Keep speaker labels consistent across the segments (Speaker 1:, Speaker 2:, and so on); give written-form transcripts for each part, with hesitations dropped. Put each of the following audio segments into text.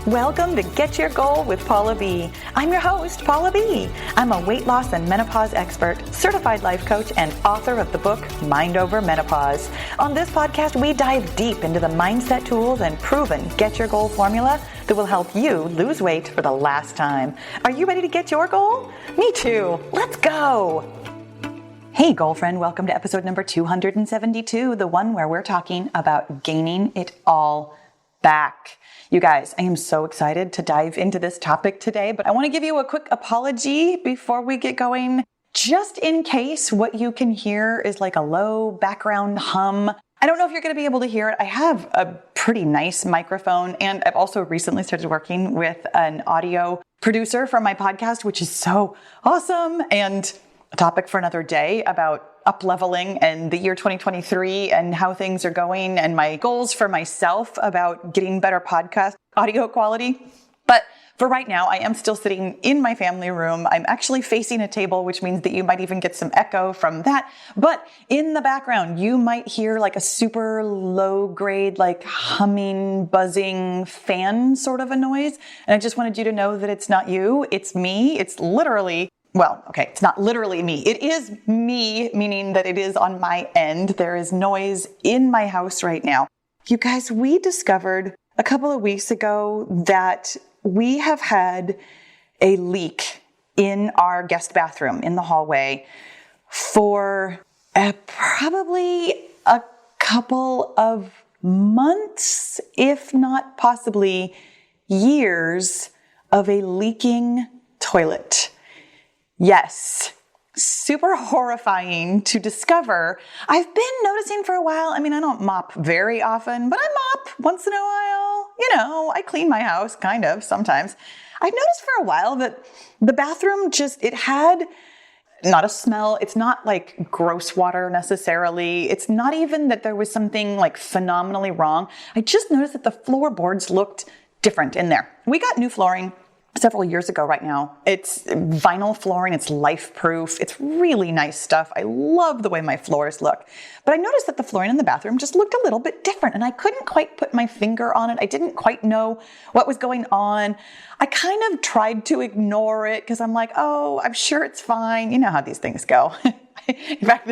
Speaker 1: Welcome to Get Your Goal with Paula B. I'm your host, Paula B. I'm a weight loss and menopause expert, certified life coach, and author of the book, Mind Over Menopause. On this podcast, we dive deep into the mindset tools and proven Get Your Goal formula that will help you lose weight for the last time. Are you ready to get your goal? Me too. Let's go. Hey, goal friend, welcome to episode number 272, the one where we're talking about gaining it all back. You guys, I am so excited to dive into this topic today, but I want to give you a quick apology before we get going, just in case what you can hear is like a low background hum. I don't know if you're going to be able to hear it. I have a pretty nice microphone, and I've also recently started working with an audio producer for my podcast, which is so awesome, and a topic for another day about up-leveling and the year 2023 and how things are going and my goals for myself about getting better podcast audio quality. But for right now, I am still sitting in my family room. I'm actually facing a table, which means that you might even get some echo from that. But in the background, you might hear like a super low grade, like humming, buzzing fan sort of a noise. And I just wanted you to know that it's not you, it's me. It's literally it's not literally me. It is me, meaning that it is on my end. There is noise in my house right now. You guys, we discovered a couple of weeks ago that we have had a leak in our guest bathroom in the hallway for probably a couple of months, if not possibly years, of a leaking toilet. Yes, super horrifying to discover. I've been noticing for a while. I mean, I don't mop very often, but I mop once in a while. You know, I clean my house, kind of, sometimes. I've noticed for a while that the bathroom it had not a smell. It's not like gross water necessarily. It's not even that there was something like phenomenally wrong. I just noticed that the floorboards looked different in there. We got new flooring several years ago right now. It's vinyl flooring. It's life-proof. It's really nice stuff. I love the way my floors look. But I noticed that the flooring in the bathroom just looked a little bit different, and I couldn't quite put my finger on it. I didn't quite know what was going on. I kind of tried to ignore it because I'm like, oh, I'm sure it's fine. You know how these things go. In fact,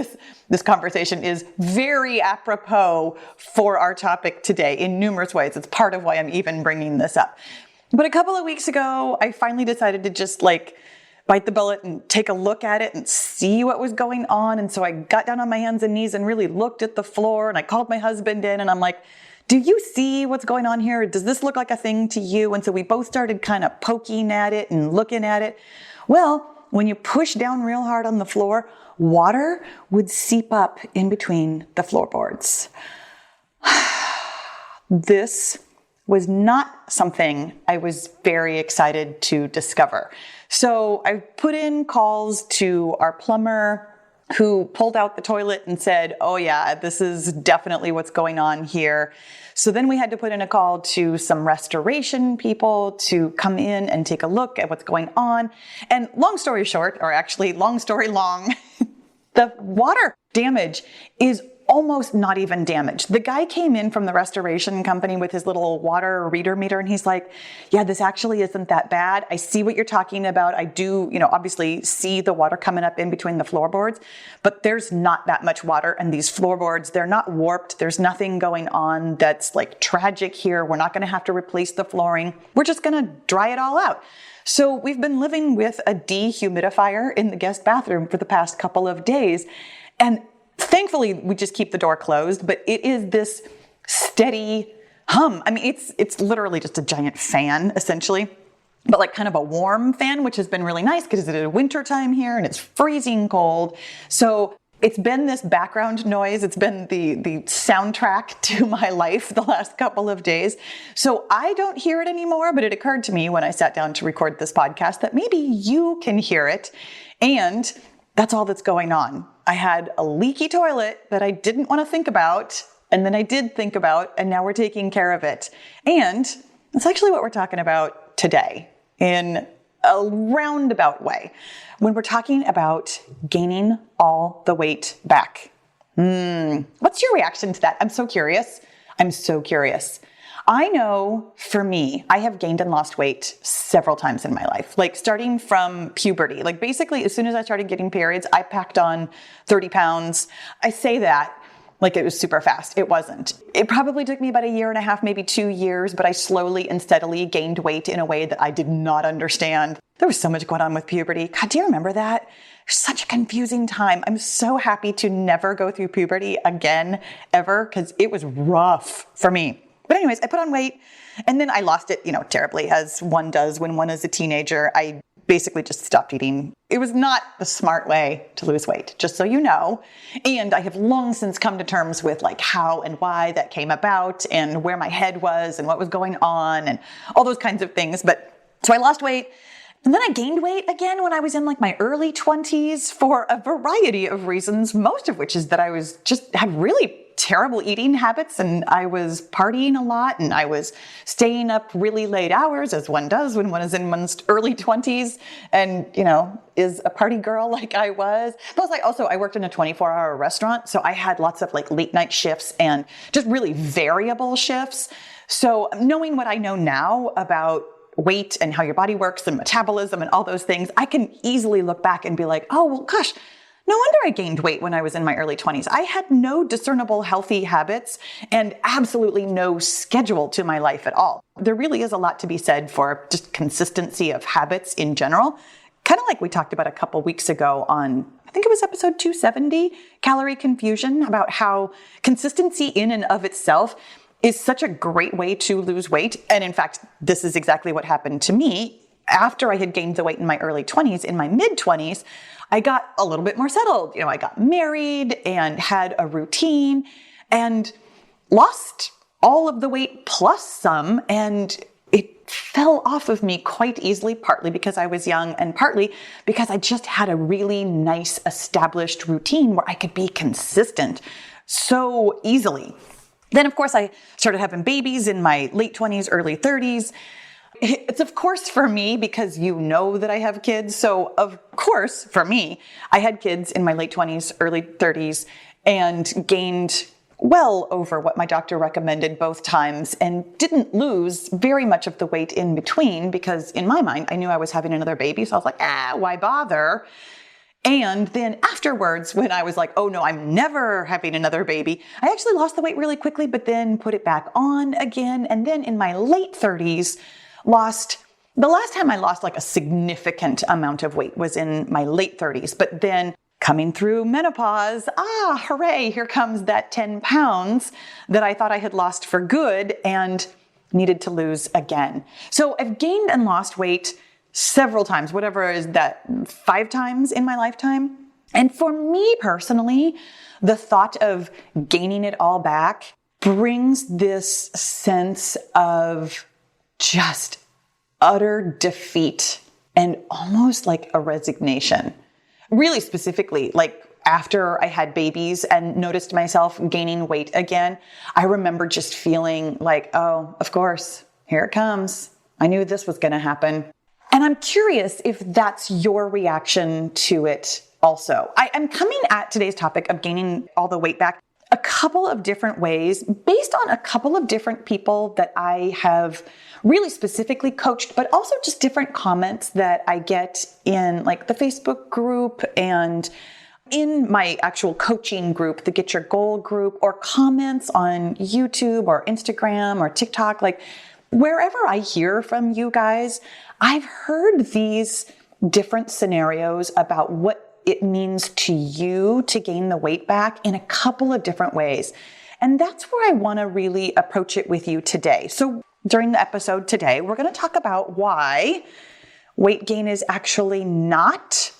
Speaker 1: this conversation is very apropos for our topic today in numerous ways. It's part of why I'm even bringing this up. But a couple of weeks ago, I finally decided to just bite the bullet and take a look at it and see what was going on. And so I got down on my hands and knees and really looked at the floor, and I called my husband in and I'm like, do you see what's going on here? Does this look like a thing to you? And so we both started kind of poking at it and looking at it. Well, when you push down real hard on the floor, water would seep up in between the floorboards. This was not something I was very excited to discover. So I put in calls to our plumber, who pulled out the toilet and said, oh yeah, this is definitely what's going on here. So then we had to put in a call to some restoration people to come in and take a look at what's going on. And long story short, or actually long story long, the water damage is almost not even damaged. The guy came in from the restoration company with his little water reader meter, and he's like, yeah, this actually isn't that bad. I see what you're talking about. I do, obviously see the water coming up in between the floorboards, but there's not that much water. And these floorboards, they're not warped. There's nothing going on that's like tragic here. We're not going to have to replace the flooring. We're just going to dry it all out. So we've been living with a dehumidifier in the guest bathroom for the past couple of days. And thankfully, we just keep the door closed, but it is this steady hum. I mean, it's literally just a giant fan, essentially, but like kind of a warm fan, which has been really nice because it's winter time here and it's freezing cold. So it's been this background noise. It's been the soundtrack to my life the last couple of days. So I don't hear it anymore, but it occurred to me when I sat down to record this podcast that maybe you can hear it. And that's all that's going on. I had a leaky toilet that I didn't want to think about, and then I did think about, and now we're taking care of it. And that's actually what we're talking about today in a roundabout way, when we're talking about gaining all the weight back. What's your reaction to that? I'm so curious. I know for me, I have gained and lost weight several times in my life, like starting from puberty. Like basically, as soon as I started getting periods, I packed on 30 pounds. I say that like it was super fast. It wasn't. It probably took me about a year and a half, maybe 2 years, but I slowly and steadily gained weight in a way that I did not understand. There was so much going on with puberty. God, do you remember that? Such a confusing time. I'm so happy to never go through puberty again, ever, because it was rough for me. But anyways, I put on weight and then I lost it, terribly, as one does when one is a teenager. I basically just stopped eating. It was not the smart way to lose weight, just so you know. And I have long since come to terms with like how and why that came about and where my head was and what was going on and all those kinds of things. But so I lost weight. And then I gained weight again when I was in like my early 20s for a variety of reasons, most of which is that I had really terrible eating habits and I was partying a lot and I was staying up really late hours, as one does when one is in one's early 20s and, is a party girl like I was. Plus, I worked in a 24-hour restaurant, so I had lots of like late night shifts and just really variable shifts. So knowing what I know now about weight and how your body works and metabolism and all those things, I can easily look back and be like, oh, well, gosh, no wonder I gained weight when I was in my early 20s. I had no discernible healthy habits and absolutely no schedule to my life at all. There really is a lot to be said for just consistency of habits in general. Kind of like we talked about a couple weeks ago on, I think it was episode 270, Calorie Confusion, about how consistency in and of itself is such a great way to lose weight. And in fact, this is exactly what happened to me. After I had gained the weight in my early 20s, in my mid 20s, I got a little bit more settled. I got married and had a routine and lost all of the weight plus some. And it fell off of me quite easily, partly because I was young and partly because I just had a really nice established routine where I could be consistent so easily. Then, of course, I started having babies in my late 20s, early 30s. It's of course for me because that I have kids. So of course for me, I had kids in my late 20s, early 30s and gained well over what my doctor recommended both times and didn't lose very much of the weight in between because in my mind, I knew I was having another baby. So I was like, why bother? And then afterwards, when I was like, oh no, I'm never having another baby, I actually lost the weight really quickly, but then put it back on again. And then in my late 30s, the last time I lost like a significant amount of weight was in my late 30s. But then coming through menopause, hooray, here comes that 10 pounds that I thought I had lost for good and needed to lose again. So I've gained and lost weight several times, whatever is that, 5 times in my lifetime. And for me personally, the thought of gaining it all back brings this sense of just utter defeat and almost like a resignation. Really specifically, like after I had babies and noticed myself gaining weight again, I remember just feeling like, oh, of course, here it comes. I knew this was going to happen. And I'm curious if that's your reaction to it also. I'm coming at today's topic of gaining all the weight back a couple of different ways based on a couple of different people that I have really specifically coached, but also just different comments that I get in like the Facebook group and in my actual coaching group, the Get Your Goal group, or comments on YouTube or Instagram or TikTok, like wherever I hear from you guys, I've heard these different scenarios about what it means to you to gain the weight back in a couple of different ways. And that's where I want to really approach it with you today. So during the episode today, we're going to talk about why weight gain is actually not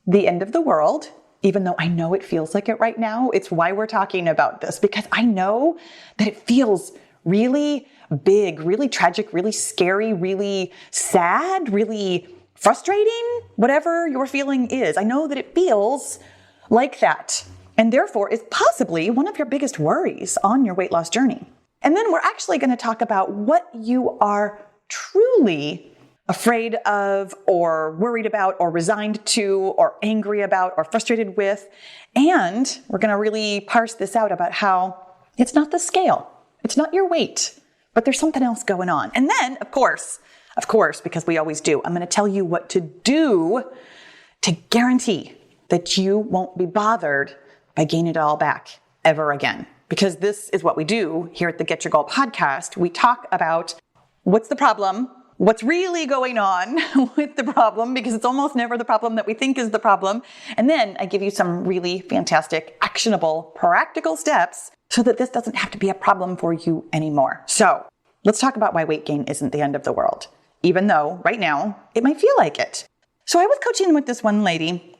Speaker 1: the end of the world, even though I know it feels like it right now. It's why we're talking about this, because I know that it feels really big, really tragic, really scary, really sad, really frustrating, whatever your feeling is. I know that it feels like that, and therefore is possibly one of your biggest worries on your weight loss journey. And then we're actually going to talk about what you are truly afraid of or worried about or resigned to or angry about or frustrated with. And we're going to really parse this out about how it's not the scale. It's not your weight. but there's something else going on. And then, of course, because we always do, I'm going to tell you what to do to guarantee that you won't be bothered by gaining it all back ever again. Because this is what we do here at the Get Your Goal podcast. We talk about what's the problem, what's really going on with the problem, because it's almost never the problem that we think is the problem. And then I give you some really fantastic, actionable, practical steps so that this doesn't have to be a problem for you anymore. So let's talk about why weight gain isn't the end of the world, even though right now it might feel like it. So I was coaching with this one lady,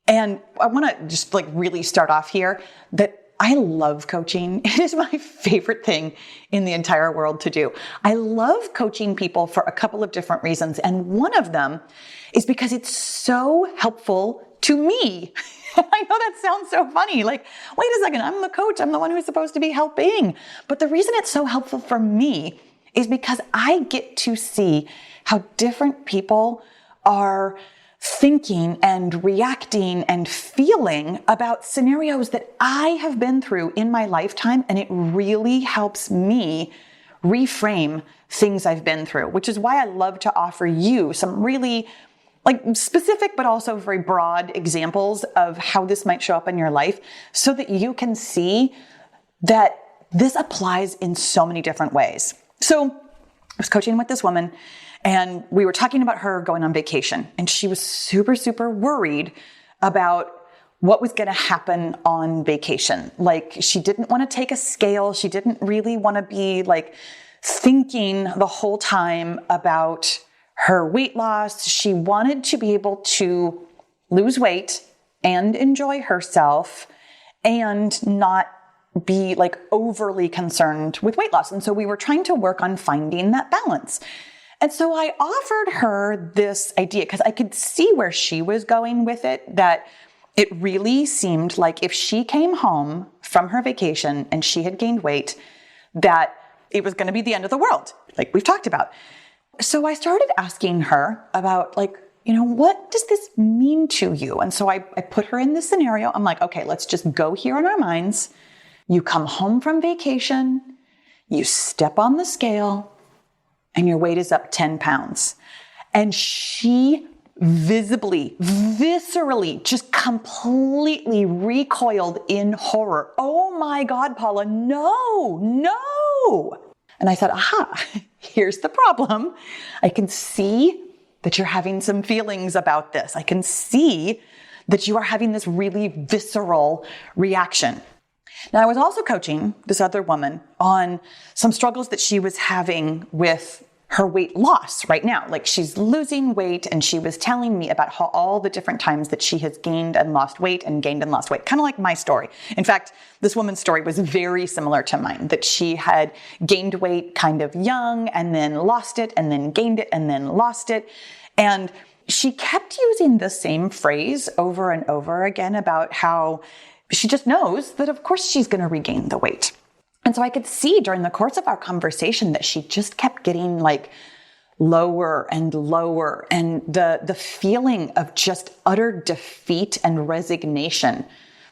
Speaker 1: and I want to just really start off here that I love coaching. It is my favorite thing in the entire world to do. I love coaching people for a couple of different reasons. And one of them is because it's so helpful to me. I know that sounds so funny. Wait a second, I'm the coach. I'm the one who's supposed to be helping. But the reason it's so helpful for me is because I get to see how different people are thinking and reacting and feeling about scenarios that I have been through in my lifetime. And it really helps me reframe things I've been through, which is why I love to offer you some really specific, but also very broad examples of how this might show up in your life so that you can see that this applies in so many different ways. So I was coaching with this woman, and we were talking about her going on vacation, and she was super, super worried about what was going to happen on vacation. She didn't want to take a scale. She didn't really want to be thinking the whole time about her weight loss. She wanted to be able to lose weight and enjoy herself and not be overly concerned with weight loss. And so we were trying to work on finding that balance. And so I offered her this idea because I could see where she was going with it, that it really seemed like if she came home from her vacation and she had gained weight, that it was going to be the end of the world, like we've talked about. So I started asking her about what does this mean to you? And so I put her in this scenario. I'm like, okay, let's just go here in our minds. You come home from vacation, you step on the scale, and your weight is up 10 pounds. And she viscerally, just completely recoiled in horror. Oh my God, Paula, no. And I said, aha, here's the problem. I can see that you're having some feelings about this. I can see that you are having this really visceral reaction. Now, I was also coaching this other woman on some struggles that she was having with her weight loss right now. She's losing weight, and she was telling me about how all the different times that she has gained and lost weight and gained and lost weight, kind of like my story. In fact, this woman's story was very similar to mine, that she had gained weight kind of young and then lost it and then gained it and then lost it. And she kept using the same phrase over and over again about how she just knows that of course she's going to regain the weight. And so I could see during the course of our conversation that she just kept getting lower and lower. And the feeling of just utter defeat and resignation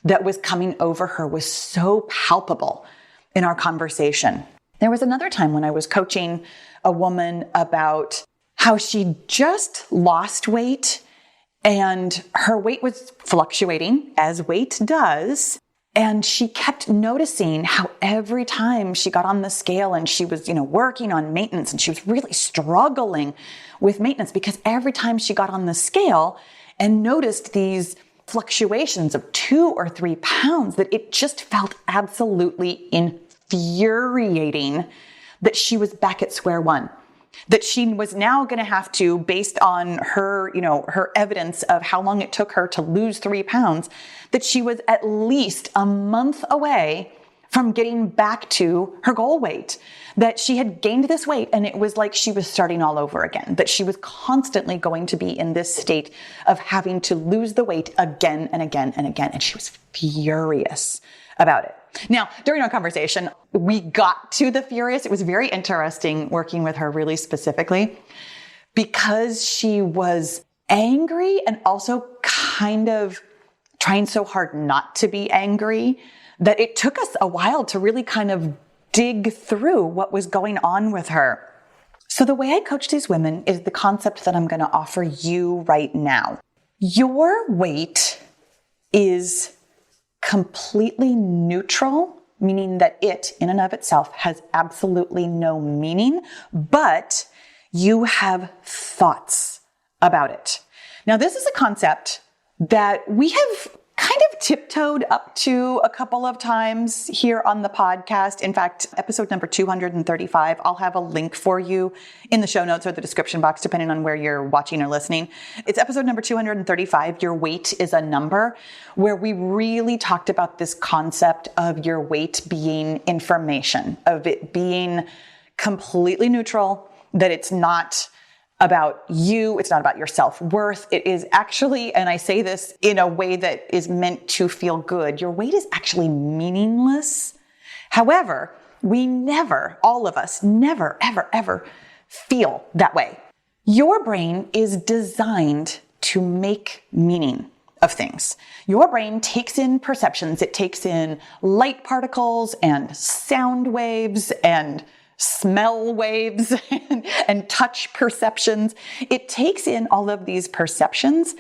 Speaker 1: that was coming over her was so palpable in our conversation. There was another time when I was coaching a woman about how she just lost weight and her weight was fluctuating, as weight does. And she kept noticing how every time she got on the scale and she was, working on maintenance, and she was really struggling with maintenance because every time she got on the scale and noticed these fluctuations of 2 or 3 pounds, that it just felt absolutely infuriating that she was back at square one. That she was now going to have to, based on her, her evidence of how long it took her to lose 3 pounds, that she was at least a month away from getting back to her goal weight. That she had gained this weight and it was like she was starting all over again. That she was constantly going to be in this state of having to lose the weight again and again and again. And she was furious about it. Now, during our conversation, we got to the furious. It was very interesting working with her really specifically because she was angry and also kind of trying so hard not to be angry that it took us a while to really kind of dig through what was going on with her. So the way I coach these women is the concept that I'm going to offer you right now. Your weight is completely neutral, meaning that it in and of itself has absolutely no meaning, but you have thoughts about it. Now, this is a concept that we have kind of tiptoed up to a couple of times here on the podcast. In fact, episode number 235, I'll have a link for you in the show notes or the description box, depending on where you're watching or listening. It's episode number 235, Your Weight is a Number, where we really talked about this concept of your weight being information, of it being completely neutral, that it's not about you. It's not about your self-worth. It is actually, and I say this in a way that is meant to feel good, your weight is actually meaningless. However, we never, all of us, never, ever, ever feel that way. Your brain is designed to make meaning of things. Your brain takes in perceptions. It takes in light particles and sound waves and smell waves and touch perceptions. It takes in all of these perceptions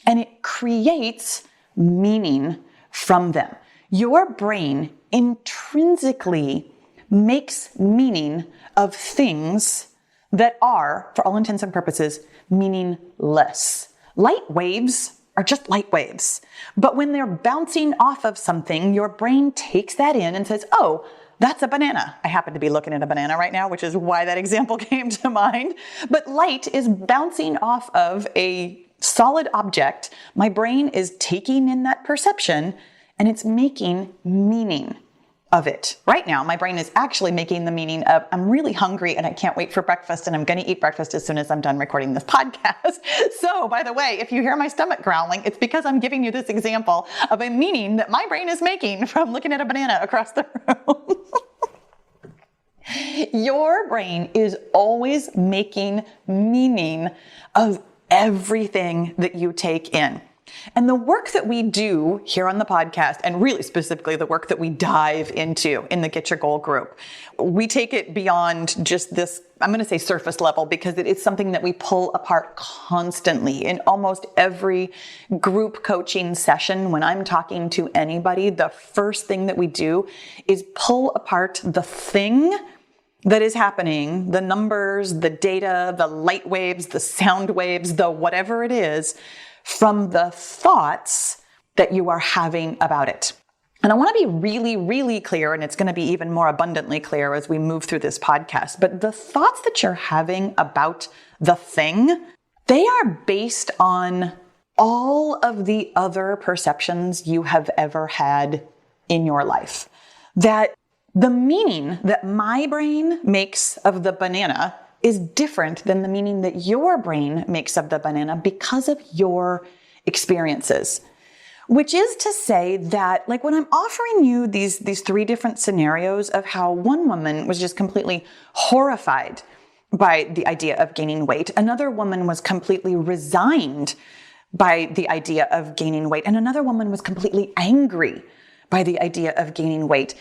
Speaker 1: and it creates meaning from them. Your brain intrinsically makes meaning of things that are, for all intents and purposes, meaningless. Light waves are just light waves. But when they're bouncing off of something, your brain takes that in and says, oh, that's a banana. I happen to be looking at a banana right now, which is why that example came to mind. But light is bouncing off of a solid object. My brain is taking in that perception and it's making meaning of it. Right now, my brain is actually making the meaning of, I'm really hungry and I can't wait for breakfast and I'm going to eat breakfast as soon as I'm done recording this podcast. So, by the way, if you hear my stomach growling, it's because I'm giving you this example of a meaning that my brain is making from looking at a banana across the room. Your brain is always making meaning of everything that you take in. And the work that we do here on the podcast, and really specifically the work that we dive into in the Get Your Goal group, we take it beyond just this, I'm going to say surface level, because it is something that we pull apart constantly in almost every group coaching session. When I'm talking to anybody, the first thing that we do is pull apart the thing that is happening, the numbers, the data, the light waves, the sound waves, the whatever it is, from the thoughts that you are having about it. And I want to be really, really clear, and it's going to be even more abundantly clear as we move through this podcast, but the thoughts that you're having about the thing, they are based on all of the other perceptions you have ever had in your life. That the meaning that my brain makes of the banana is different than the meaning that your brain makes of the banana because of your experiences. Which is to say that, like, when I'm offering you these three different scenarios of how one woman was just completely horrified by the idea of gaining weight, another woman was completely resigned by the idea of gaining weight, and another woman was completely angry by the idea of gaining weight.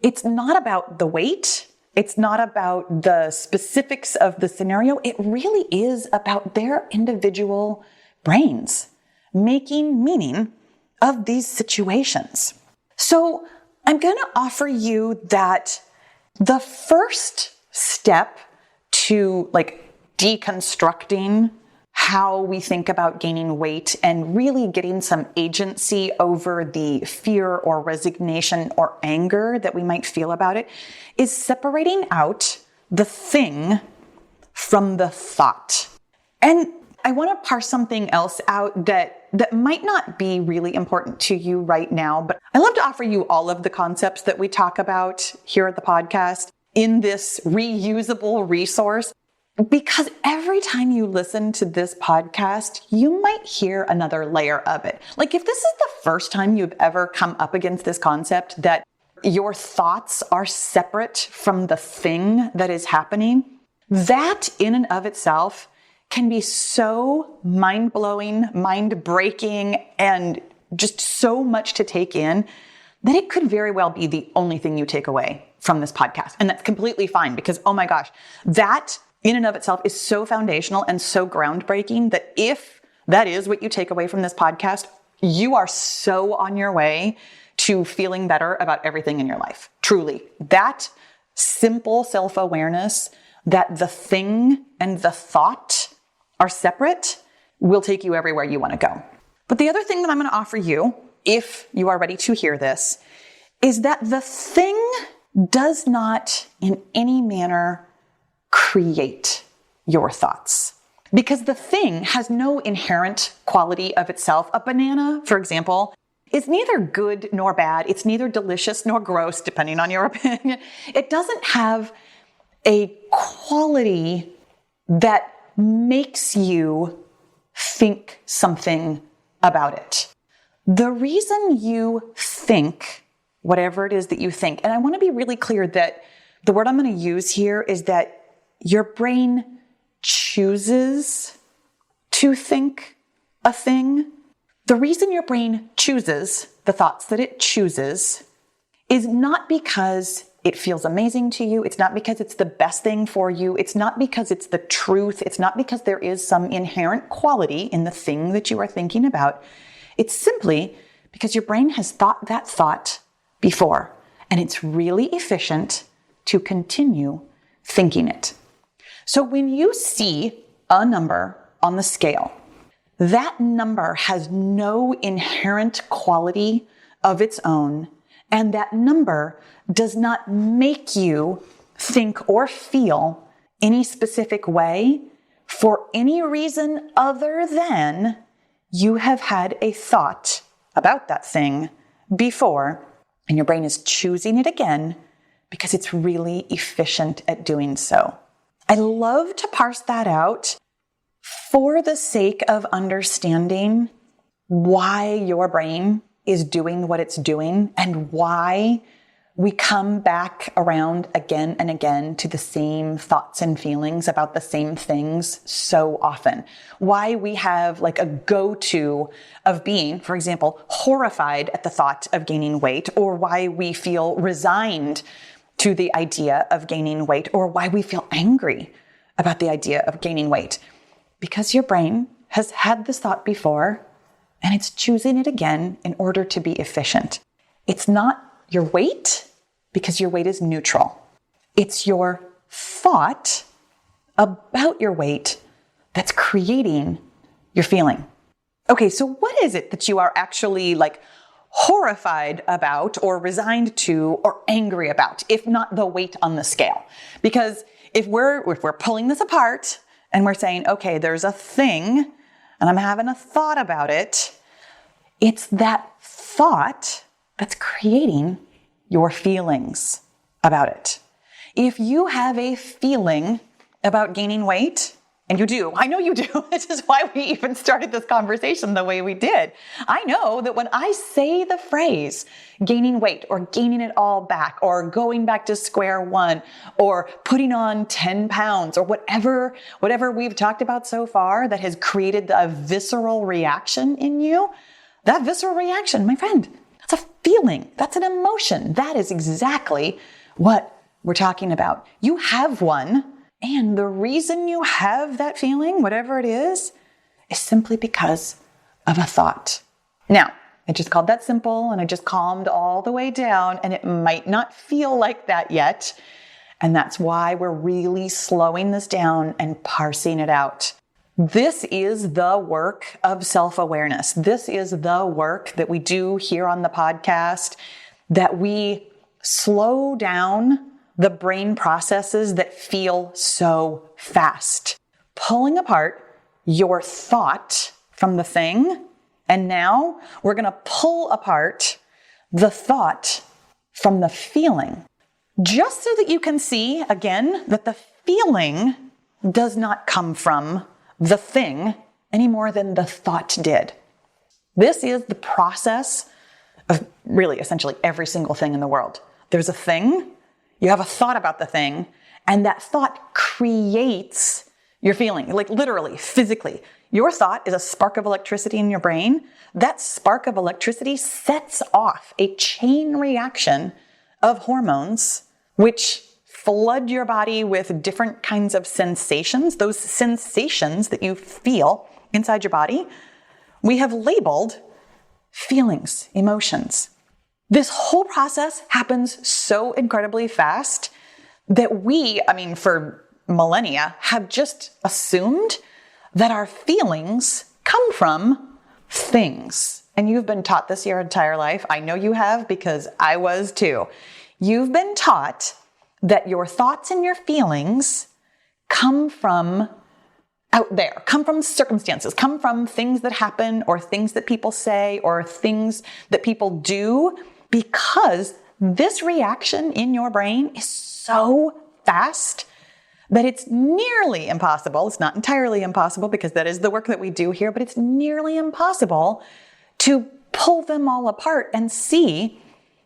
Speaker 1: It's not about the weight. It's not about the specifics of the scenario. It really is about their individual brains making meaning of these situations. So I'm going to offer you that the first step to deconstructing how we think about gaining weight and really getting some agency over the fear or resignation or anger that we might feel about it is separating out the thing from the thought. And I want to parse something else out that might not be really important to you right now, but I love to offer you all of the concepts that we talk about here at the podcast in this reusable resource. Because every time you listen to this podcast, you might hear another layer of it. Like, if this is the first time you've ever come up against this concept that your thoughts are separate from the thing that is happening, that in and of itself can be so mind-blowing, mind-breaking, and just so much to take in that it could very well be the only thing you take away from this podcast. And that's completely fine because, oh my gosh, that in and of itself is so foundational and so groundbreaking that if that is what you take away from this podcast, you are so on your way to feeling better about everything in your life. Truly, that simple self-awareness that the thing and the thought are separate will take you everywhere you want to go. But the other thing that I'm going to offer you, if you are ready to hear this, is that the thing does not in any manner create your thoughts. Because the thing has no inherent quality of itself. A banana, for example, is neither good nor bad. It's neither delicious nor gross, depending on your opinion. It doesn't have a quality that makes you think something about it. The reason you think whatever it is that you think, and I want to be really clear that the word I'm going to use here is that your brain chooses to think a thing. The reason your brain chooses the thoughts that it chooses is not because it feels amazing to you. It's not because it's the best thing for you. It's not because it's the truth. It's not because there is some inherent quality in the thing that you are thinking about. It's simply because your brain has thought that thought before, and it's really efficient to continue thinking it. So when you see a number on the scale, that number has no inherent quality of its own, and that number does not make you think or feel any specific way for any reason other than you have had a thought about that thing before, and your brain is choosing it again because it's really efficient at doing so. I love to parse that out for the sake of understanding why your brain is doing what it's doing and why we come back around again and again to the same thoughts and feelings about the same things so often. Why we have like a go-to of being, for example, horrified at the thought of gaining weight, or why we feel resigned to the idea of gaining weight, or why we feel angry about the idea of gaining weight. Because your brain has had this thought before and it's choosing it again in order to be efficient. It's not your weight, because your weight is neutral. It's your thought about your weight that's creating your feeling. Okay, so what is it that you are actually like horrified about or resigned to or angry about, if not the weight on the scale? Because if we're pulling this apart and we're saying, okay, there's a thing and I'm having a thought about it, it's that thought that's creating your feelings about it. If you have a feeling about gaining weight, and you do, I know you do, this is why we even started this conversation the way we did. I know that when I say the phrase gaining weight or gaining it all back or going back to square one or putting on 10 pounds or whatever we've talked about so far that has created a visceral reaction in you, that visceral reaction, my friend, that's a feeling. That's an emotion. That is exactly what we're talking about. You have one, and the reason you have that feeling, whatever it is simply because of a thought. Now, I just called that simple, and I just calmed all the way down, and it might not feel like that yet. And that's why we're really slowing this down and parsing it out. This is the work of self-awareness. This is the work that we do here on the podcast, that we slow down the brain processes that feel so fast. Pulling apart your thought from the thing, and now we're going to pull apart the thought from the feeling. Just so that you can see, again, that the feeling does not come from the thing any more than the thought did. This is the process of really essentially every single thing in the world. There's a thing, you have a thought about the thing, and that thought creates you're feeling, like literally, physically. Your thought is a spark of electricity in your brain. That spark of electricity sets off a chain reaction of hormones, which flood your body with different kinds of sensations. Those sensations that you feel inside your body, we have labeled feelings, emotions. This whole process happens so incredibly fast that we, for millennia, have just assumed that our feelings come from things. And you've been taught this your entire life. I know you have, because I was too. You've been taught that your thoughts and your feelings come from out there, come from circumstances, come from things that happen or things that people say or things that people do, because this reaction in your brain is so fast that it's nearly impossible. It's not entirely impossible, because that is the work that we do here, but it's nearly impossible to pull them all apart and see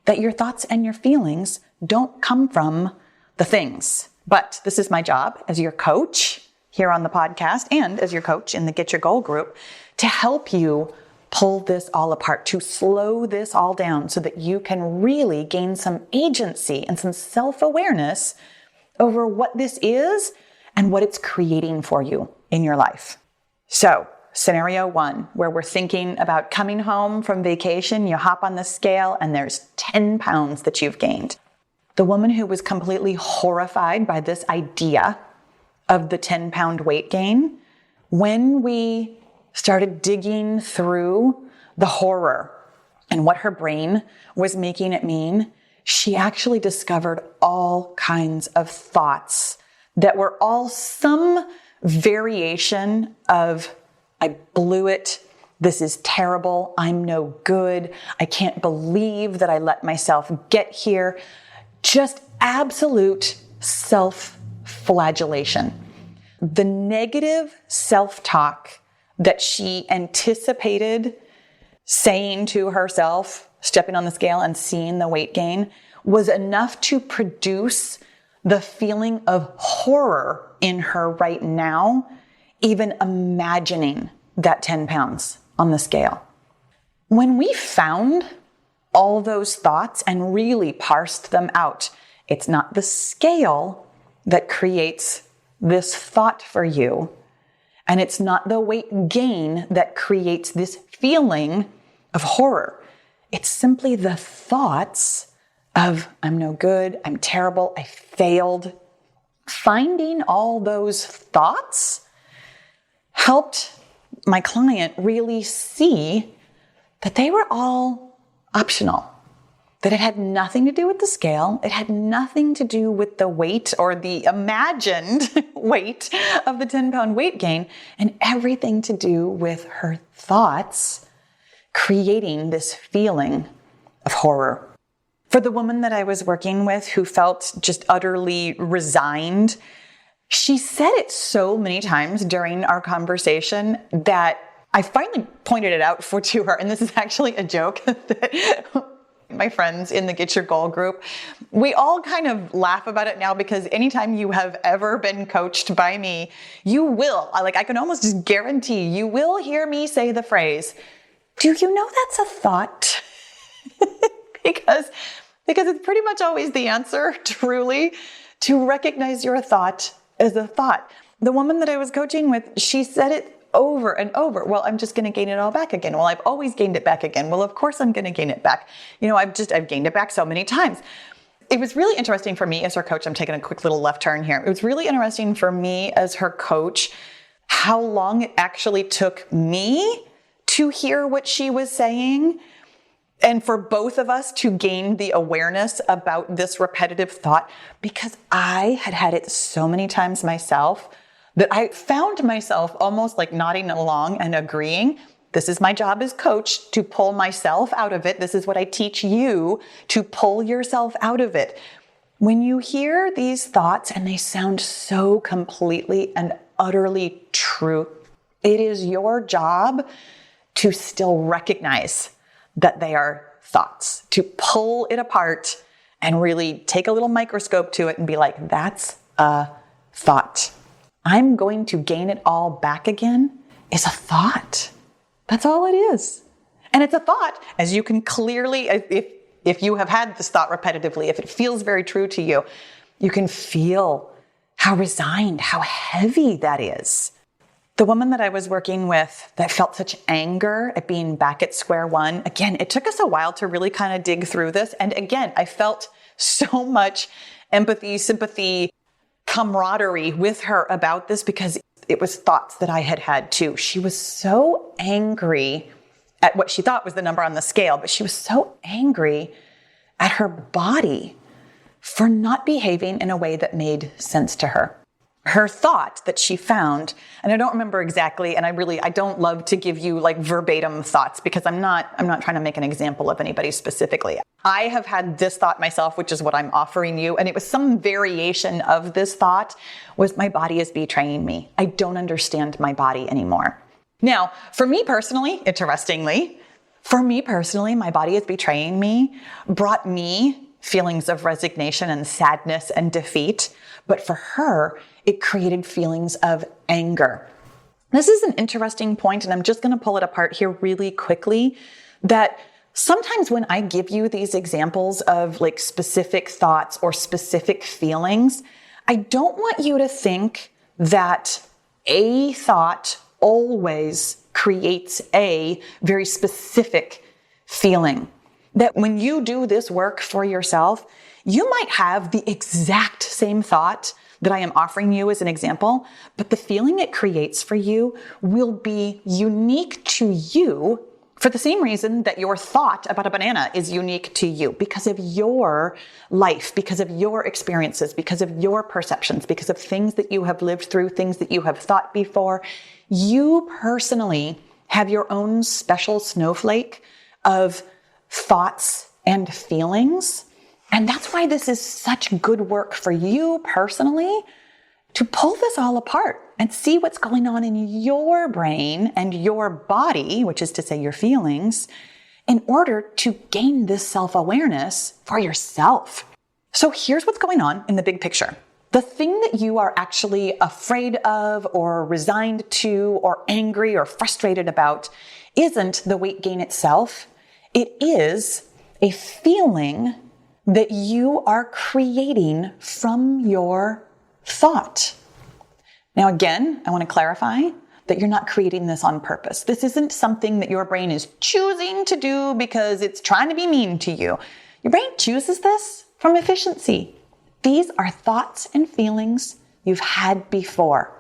Speaker 1: that your thoughts and your feelings don't come from the things. But this is my job as your coach here on the podcast and as your coach in the Get Your Goal group, to help you pull this all apart, to slow this all down so that you can really gain some agency and some self-awareness over what this is and what it's creating for you in your life. So, scenario 1, where we're thinking about coming home from vacation, you hop on the scale and there's 10 pounds that you've gained. The woman who was completely horrified by this idea of the 10-pound weight gain, when we started digging through the horror and what her brain was making it mean, she actually discovered all kinds of thoughts that were all some variation of, I blew it, this is terrible, I'm no good, I can't believe that I let myself get here. Just absolute self-flagellation. The negative self-talk that she anticipated saying to herself, stepping on the scale and seeing the weight gain, was enough to produce the feeling of horror in her right now, even imagining that 10 pounds on the scale. When we found all those thoughts and really parsed them out, it's not the scale that creates this thought for you, and it's not the weight gain that creates this feeling of horror. It's simply the thoughts of, I'm no good, I'm terrible, I failed. Finding all those thoughts helped my client really see that they were all optional, that it had nothing to do with the scale. It had nothing to do with the weight or the imagined weight of the 10-pound weight gain, and everything to do with her thoughts creating this feeling of horror. For the woman that I was working with who felt just utterly resigned, she said it so many times during our conversation that I finally pointed it out to her. And this is actually a joke that my friends in the Get Your Goal group, we all kind of laugh about it now, because anytime you have ever been coached by me, you will, I can almost just guarantee you will hear me say the phrase, do you know that's a thought? because it's pretty much always the answer, truly, to recognize your thought as a thought. The woman that I was coaching with, she said it over and over. Well, I'm just going to gain it all back again. Well, I've always gained it back again. Well, of course I'm going to gain it back. I've gained it back so many times. It was really interesting for me as her coach. I'm taking a quick little left turn here. It was really interesting for me as her coach, how long it actually took me to hear what she was saying, and for both of us to gain the awareness about this repetitive thought, because I had had it so many times myself that I found myself almost like nodding along and agreeing. This is my job as coach, to pull myself out of it. This is what I teach you, to pull yourself out of it. When you hear these thoughts and they sound so completely and utterly true, it is your job to still recognize that they are thoughts, to pull it apart and really take a little microscope to it and be like, that's a thought. I'm going to gain it all back again is a thought. That's all it is. And it's a thought, as you can clearly, if you have had this thought repetitively, if it feels very true to you, you can feel how resigned, how heavy that is. The woman that I was working with that felt such anger at being back at square one, again, it took us a while to really kind of dig through this. And again, I felt so much empathy, sympathy, camaraderie with her about this because it was thoughts that I had had too. She was so angry at what she thought was the number on the scale, but she was so angry at her body for not behaving in a way that made sense to her. Her thought that she found, and I don't remember exactly, and I don't love to give you like verbatim thoughts because I'm not trying to make an example of anybody specifically. I have had this thought myself, which is what I'm offering you, and it was some variation of this thought was my body is betraying me. I don't understand my body anymore. Now, for me personally, interestingly, my body is betraying me, brought me feelings of resignation and sadness and defeat. But for her, it created feelings of anger. This is an interesting point, and I'm just going to pull it apart here really quickly, that sometimes when I give you these examples of like specific thoughts or specific feelings, I don't want you to think that a thought always creates a very specific feeling. That when you do this work for yourself, you might have the exact same thought that I am offering you as an example, but the feeling it creates for you will be unique to you for the same reason that your thought about a banana is unique to you, because of your life, because of your experiences, because of your perceptions, because of things that you have lived through, things that you have thought before. You personally have your own special snowflake of thoughts and feelings. And that's why this is such good work for you personally, to pull this all apart and see what's going on in your brain and your body, which is to say your feelings, in order to gain this self-awareness for yourself. So here's what's going on in the big picture. The thing that you are actually afraid of or resigned to or angry or frustrated about isn't the weight gain itself. It is a feeling that you are creating from your thought. Now, again, I want to clarify that you're not creating this on purpose. This isn't something that your brain is choosing to do because it's trying to be mean to you. Your brain chooses this from efficiency. These are thoughts and feelings you've had before,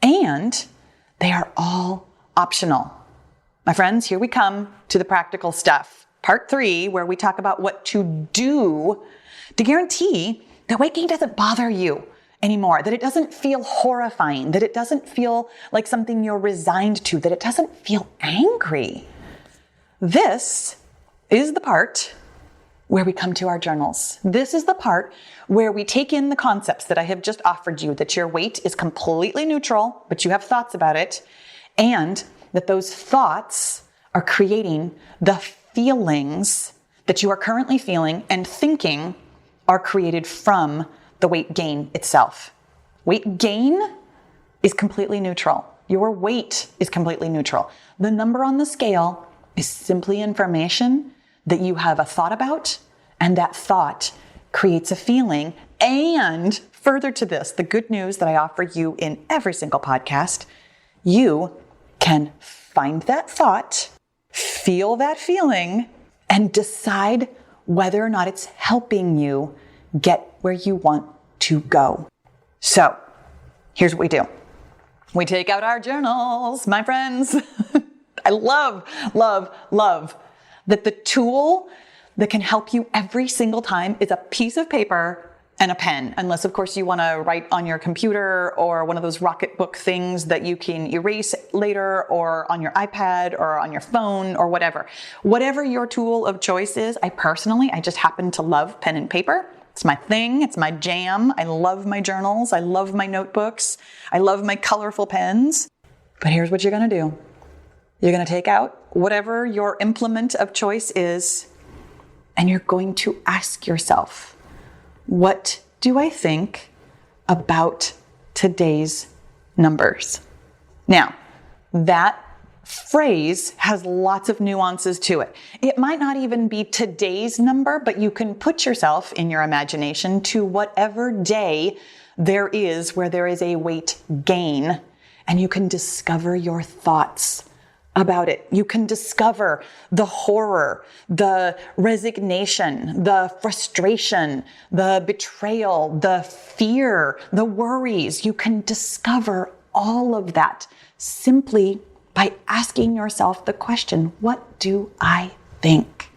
Speaker 1: and they are all optional. My friends, here we come to the practical stuff. Part 3, where we talk about what to do to guarantee that weight gain doesn't bother you anymore, that it doesn't feel horrifying, that it doesn't feel like something you're resigned to, that it doesn't feel angry. This is the part where we come to our journals. This is the part where we take in the concepts that I have just offered you, that your weight is completely neutral, but you have thoughts about it, and that those thoughts are creating the feelings that you are currently feeling and thinking are created from the weight gain itself. Weight gain is completely neutral. Your weight is completely neutral. The number on the scale is simply information that you have a thought about, and that thought creates a feeling. And further to this, the good news that I offer you in every single podcast, you can find that thought, feel that feeling, and decide whether or not it's helping you get where you want to go. So here's what we do. We take out our journals, my friends. I love that the tool that can help you every single time is a piece of paper and a pen, unless of course you want to write on your computer or one of those Rocketbook things that you can erase later, or on your iPad or on your phone or whatever. Whatever your tool of choice is, I just happen to love pen and paper. It's my thing. It's my jam. I love my journals. I love my notebooks. I love my colorful pens. But here's what you're going to do. You're going to take out whatever your implement of choice is, and you're going to ask yourself, what do I think about today's numbers. Now, that phrase has lots of nuances to it. It might not even be today's number, but you can put yourself in your imagination to whatever day there is where there is a weight gain, and you can discover your thoughts about it. You can discover the horror, the resignation, the frustration, the betrayal, the fear, the worries. You can discover all of that simply by asking yourself the question, what do I think?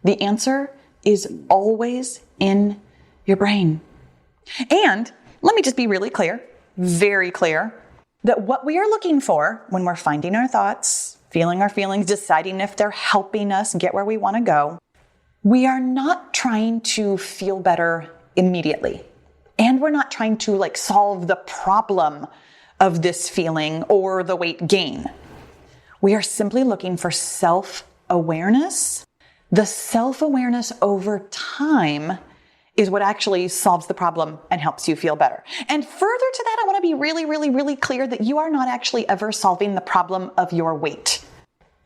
Speaker 1: The answer is always in your brain. And let me just be really clear, very clear, that what we are looking for when we're finding our thoughts, feeling our feelings, deciding if they're helping us get where we want to go, we are not trying to feel better immediately. And we're not trying to solve the problem of this feeling or the weight gain. We are simply looking for self-awareness. The self-awareness over time is what actually solves the problem and helps you feel better. And further to that, I want to be really, really, really clear that you are not actually ever solving the problem of your weight.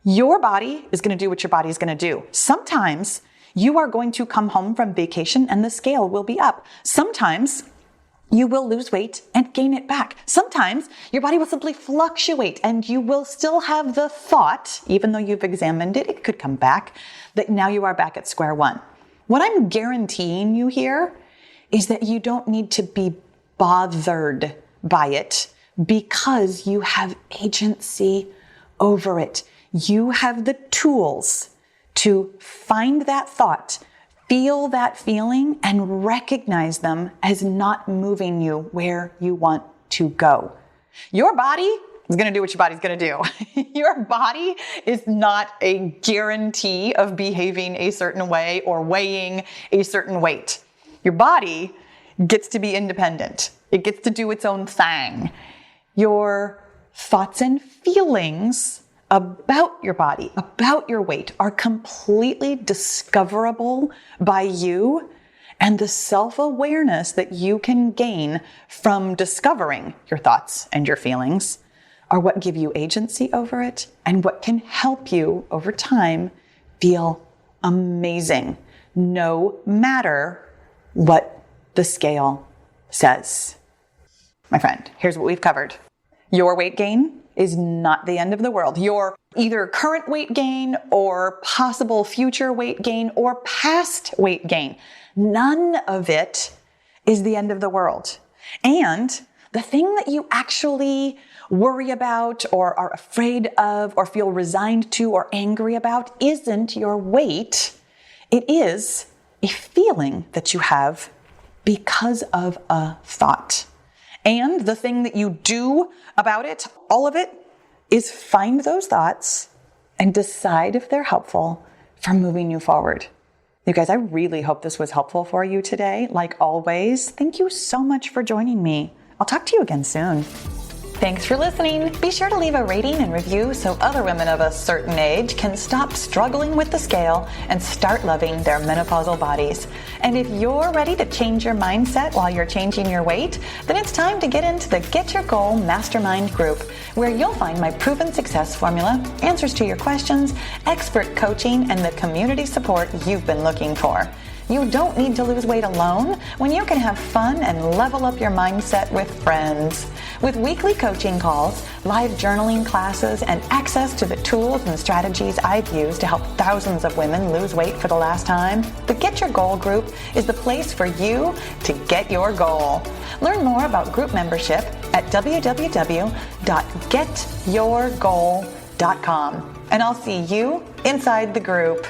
Speaker 1: Your body is going to do what your body is going to do. Sometimes you are going to come home from vacation and the scale will be up. Sometimes you will lose weight and gain it back. Sometimes your body will simply fluctuate and you will still have the thought, even though you've examined it, it could come back, that now you are back at square one. What I'm guaranteeing you here is that you don't need to be bothered by it because you have agency over it. You have the tools to find that thought, feel that feeling, and recognize them as not moving you where you want to go. Your body is going to do what your body's going to do. Your body is not a guarantee of behaving a certain way or weighing a certain weight. Your body gets to be independent. It gets to do its own thing. Your thoughts and feelings about your body, about your weight, are completely discoverable by you, and the self-awareness that you can gain from discovering your thoughts and your feelings are what give you agency over it and what can help you over time feel amazing, no matter what the scale says. My friend, here's what we've covered. Your weight gain is not the end of the world. Your either current weight gain or possible future weight gain or past weight gain, none of it is the end of the world. And the thing that you actually worry about or are afraid of or feel resigned to or angry about isn't your weight. It is a feeling that you have because of a thought. And the thing that you do about it, all of it, is find those thoughts and decide if they're helpful for moving you forward. You guys, I really hope this was helpful for you today. Like always, thank you so much for joining me. I'll talk to you again soon. Thanks for listening. Be sure to leave a rating and review so other women of a certain age can stop struggling with the scale and start loving their menopausal bodies. And if you're ready to change your mindset while you're changing your weight, then it's time to get into the Get Your Goal Mastermind group, where you'll find my proven success formula, answers to your questions, expert coaching, and the community support you've been looking for. You don't need to lose weight alone when you can have fun and level up your mindset with friends. With weekly coaching calls, live journaling classes, and access to the tools and strategies I've used to help thousands of women lose weight for the last time, the Get Your Goal group is the place for you to get your goal. Learn more about group membership at www.getyourgoal.com. And I'll see you inside the group.